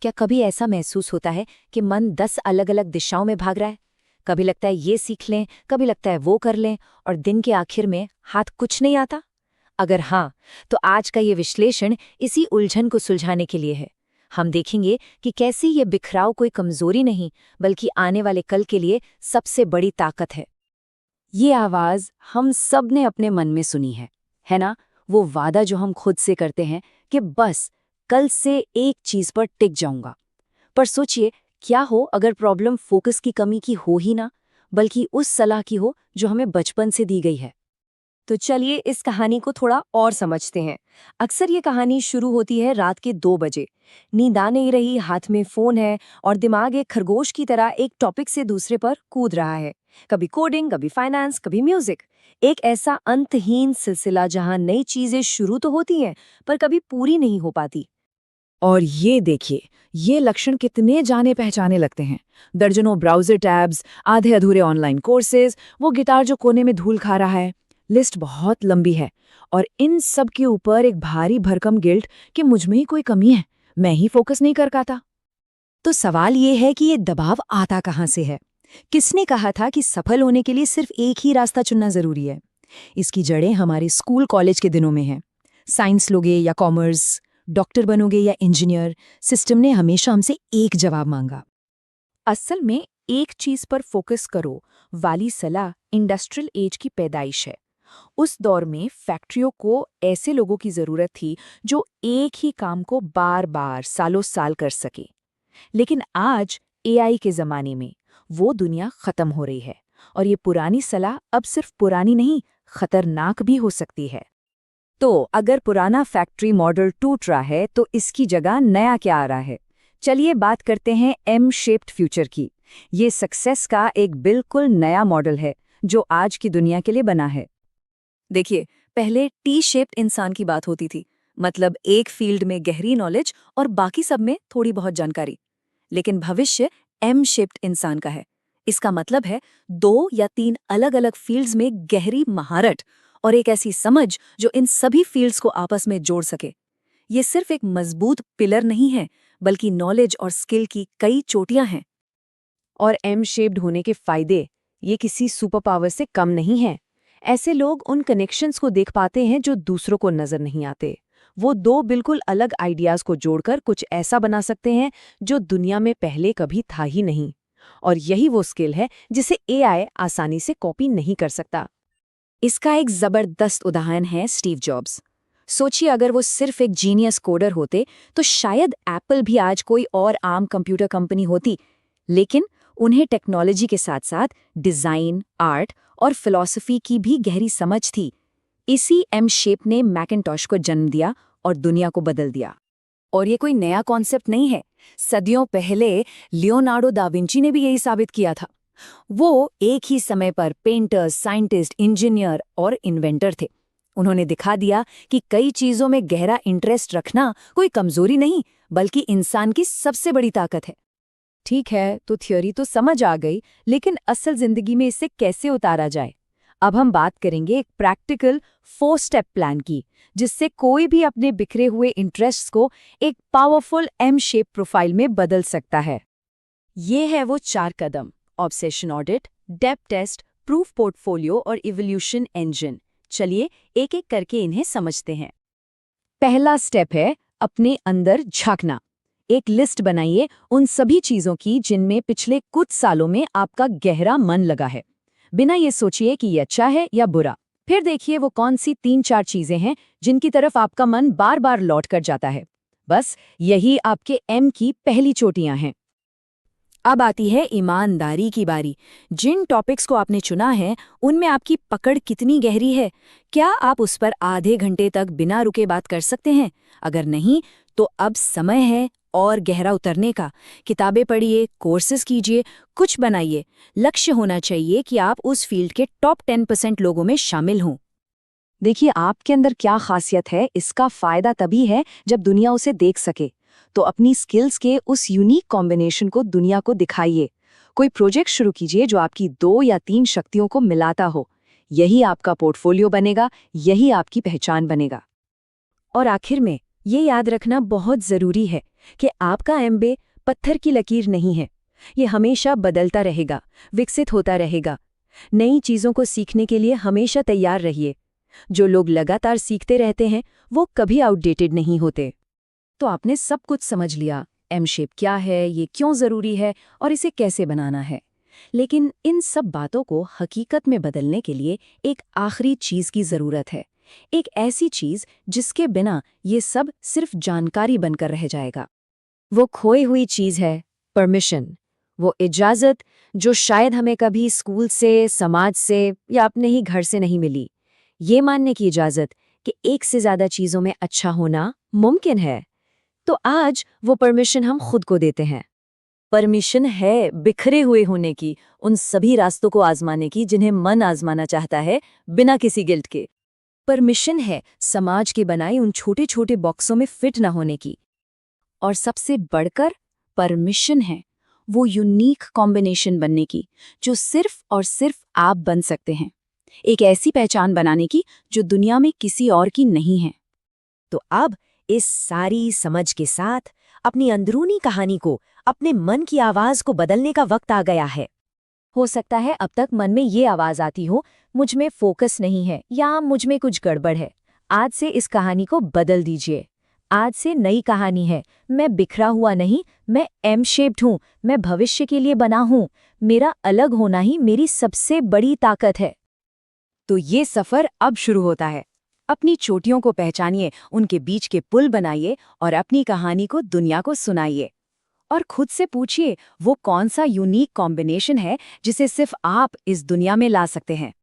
क्या कभी ऐसा महसूस होता है कि मन 10 अलग-अलग दिशाओं में भाग रहा है? कभी लगता है ये सीख लें, कभी लगता है वो कर लें और दिन के आखिर में हाथ कुछ नहीं आता? अगर हाँ, तो आज का ये विश्लेषण इसी उलझन को सुलझाने के लिए है। हम देखेंगे कि कैसे ये बिखराव कोई कमजोरी नहीं, बल्कि आने वाले कल के लिए सबसे बड़ी ताकत है। ये आवाज हम सब ने अपने मन में सुनी है ना? वो वादा जो हम खुद से करते हैं कि बस कल से एक चीज पर टिक जाऊंगा। पर सोचिए, क्या हो अगर प्रॉब्लम फोकस की कमी की हो ही ना, बल्कि उस सलाह की हो जो हमें बचपन से दी गई है। तो चलिए इस कहानी को थोड़ा और समझते हैं। अक्सर ये कहानी शुरू होती है रात के 2 बजे। नींद आ नहीं रही, हाथ में फोन है और दिमाग एक खरगोश की तरह एक टॉपिक से दूसरे पर कूद रहा है। कभी कोडिंग, कभी फाइनेंस, कभी म्यूजिक। एक ऐसा अंतहीन सिलसिला जहां नई चीजें शुरू तो होती हैं पर कभी पूरी नहीं हो पाती। और ये देखिए, ये लक्षण कितने जाने पहचाने लगते हैं। दर्जनों ब्राउज़र टैब्स, आधे अधूरे ऑनलाइन कोर्सेज, वो गिटार जो कोने में धूल खा रहा है। लिस्ट बहुत लंबी है और इन सब के ऊपर एक भारी भरकम गिल्ट कि मुझ में ही कोई कमी है, मैं ही फोकस नहीं कर पाता। तो सवाल ये है कि ये दबाव आता कहाँ से है? किसने कहा था कि सफल होने के लिए सिर्फ एक ही रास्ता चुनना जरूरी है? इसकी जड़ें हमारे स्कूल कॉलेज के दिनों में हैं। साइंस लोगे या कॉमर्स, डॉक्टर बनोगे या इंजीनियर, सिस्टम ने हमेशा हमसे एक जवाब मांगा। असल में एक चीज पर फोकस करो वाली सलाह इंडस्ट्रियल एज की पैदाइश है। उस दौर में फैक्ट्रियों को ऐसे लोगों की जरूरत थी जो एक ही काम को बार बार सालों साल कर सके। लेकिन आज एआई के जमाने में वो दुनिया खत्म हो रही है और ये पुरानी सलाह अब सिर्फ पुरानी नहीं, खतरनाक भी हो सकती है। तो अगर पुराना फैक्ट्री मॉडल टूट रहा है तो इसकी जगह नया क्या आ रहा है? चलिए बात करते हैं एम शेप्ड फ्यूचर की। ये सक्सेस का एक बिल्कुल नया मॉडल है जो आज की दुनिया के लिए बना है। देखिए, पहले टी शेप्ड इंसान की बात होती थी, मतलब एक फील्ड में गहरी नॉलेज और बाकी सब में थोड़ी बहुत जानकारी। लेकिन भविष्य एम शेप्ड इंसान का है। इसका मतलब है 2 या 3 अलग अलग फील्ड्स में गहरी महारत और एक ऐसी समझ जो इन सभी फील्ड्स को आपस में जोड़ सके। ये सिर्फ एक मजबूत पिलर नहीं है, बल्कि नॉलेज और स्किल की कई चोटियां हैं। और एम शेप्ड होने के फायदे ये किसी सुपर पावर से कम नहीं है। ऐसे लोग उन कनेक्शंस को देख पाते हैं जो दूसरों को नजर नहीं आते। वो 2 बिल्कुल अलग आइडियाज को जोड़कर कुछ ऐसा बना सकते हैं जो दुनिया में पहले कभी था ही नहीं। और यही वो स्किल है जिसे एआई आसानी से कॉपी नहीं कर सकता। इसका एक जबरदस्त उदाहरण है स्टीव जॉब्स। सोचिए, अगर वो सिर्फ एक जीनियस कोडर होते तो शायद एप्पल भी आज कोई और आम कंप्यूटर कंपनी होती। लेकिन उन्हें टेक्नोलॉजी के साथ साथ डिजाइन, आर्ट और फिलॉसफी की भी गहरी समझ थी। इसी एम शेप ने मैकिन्टॉश को जन्म दिया और दुनिया को बदल दिया। और ये कोई नया कॉन्सेप्ट नहीं है। सदियों पहले लियोनार्डो दा विंची ने भी यही साबित किया था। वो एक ही समय पर पेंटर, साइंटिस्ट, इंजीनियर और इन्वेंटर थे। उन्होंने दिखा दिया कि कई चीजों में गहरा इंटरेस्ट रखना कोई कमजोरी नहीं, बल्कि इंसान की सबसे बड़ी ताकत है। ठीक है, तो थ्योरी तो समझ आ गई, लेकिन असल जिंदगी में इसे कैसे उतारा जाए? अब हम बात करेंगे एक प्रैक्टिकल 4 स्टेप प्लान की, जिससे कोई भी अपने बिखरे हुए इंटरेस्ट्स को एक पावरफुल एम शेप प्रोफाइल में बदल सकता है। ये है वो 4 कदम: obsession audit, depth test, proof portfolio और इवोल्यूशन इंजन। चलिए एक एक करके इन्हें समझते हैं। पहला स्टेप है अपने अंदर झांकना। एक लिस्ट बनाइए उन सभी चीजों की जिनमें पिछले कुछ सालों में आपका गहरा मन लगा है, बिना ये सोचिए कि ये अच्छा है या बुरा। फिर देखिए वो कौन सी 3-4 चीजें हैं जिनकी तरफ आपका मन बार बार लौट कर जाता है। बस यही आपके एम की पहली चोटियां हैं। अब आती है ईमानदारी की बारी। जिन टॉपिक्स को आपने चुना है उनमें आपकी पकड़ कितनी गहरी है? क्या आप उस पर आधे घंटे तक बिना रुके बात कर सकते हैं? अगर नहीं, तो अब समय है और गहरा उतरने का। किताबें पढ़िए, कोर्सेज कीजिए, कुछ बनाइए। लक्ष्य होना चाहिए कि आप उस फील्ड के टॉप 10% लोगों में शामिल हों। देखिए आपके अंदर क्या खासियत है, इसका फायदा तभी है जब दुनिया उसे देख सके। तो अपनी स्किल्स के उस यूनिक कॉम्बिनेशन को दुनिया को दिखाइए। कोई प्रोजेक्ट शुरू कीजिए जो आपकी 2 या 3 शक्तियों को मिलाता हो। यही आपका पोर्टफोलियो बनेगा, यही आपकी पहचान बनेगा। और आखिर में ये याद रखना बहुत ज़रूरी है कि आपका एमबीए पत्थर की लकीर नहीं है। ये हमेशा बदलता रहेगा, विकसित होता रहेगा। नई चीज़ों को सीखने के लिए हमेशा तैयार रहिए। जो लोग लगातार सीखते रहते हैं वो कभी आउटडेटेड नहीं होते। तो आपने सब कुछ समझ लिया, एम शेप क्या है, ये क्यों ज़रूरी है और इसे कैसे बनाना है। लेकिन इन सब बातों को हकीकत में बदलने के लिए एक आखिरी चीज़ की ज़रूरत है। एक ऐसी चीज़ जिसके बिना ये सब सिर्फ जानकारी बनकर रह जाएगा। वो खोई हुई चीज़ है परमिशन। वो इजाज़त जो शायद हमें कभी स्कूल से, समाज से या अपने ही घर से नहीं मिली। ये मानने की इजाज़त कि एक से ज़्यादा चीज़ों में अच्छा होना मुमकिन है। तो आज वो परमिशन हम खुद को देते हैं। परमिशन है बिखरे हुए होने की, उन सभी रास्तों को आजमाने की जिन्हें मन आजमाना चाहता है, बिना किसी गिल्ट के। परमिशन है समाज के बनाए उन छोटे छोटे बॉक्सों में फिट न होने की। और सबसे बढ़कर परमिशन है वो यूनिक कॉम्बिनेशन बनने की जो सिर्फ और सिर्फ आप बन सकते हैं। एक ऐसी पहचान बनाने की जो दुनिया में किसी और की नहीं है। तो अब इस सारी समझ के साथ अपनी अंदरूनी कहानी को, अपने मन की आवाज को बदलने का वक्त आ गया है। हो सकता है अब तक मन में ये आवाज आती हो, मुझ में फोकस नहीं है या मुझ में कुछ गड़बड़ है। आज से इस कहानी को बदल दीजिए। आज से नई कहानी है। मैं बिखरा हुआ नहीं, मैं एम शेप्ड हूँ। मैं भविष्य के लिए बना हूँ। मेरा अलग होना ही मेरी सबसे बड़ी ताकत है। तो ये सफर अब शुरू होता है। अपनी चोटियों को पहचानिए, उनके बीच के पुल बनाइए और अपनी कहानी को दुनिया को सुनाइए। और खुद से पूछिए वो कौन सा यूनिक कॉम्बिनेशन है जिसे सिर्फ आप इस दुनिया में ला सकते हैं।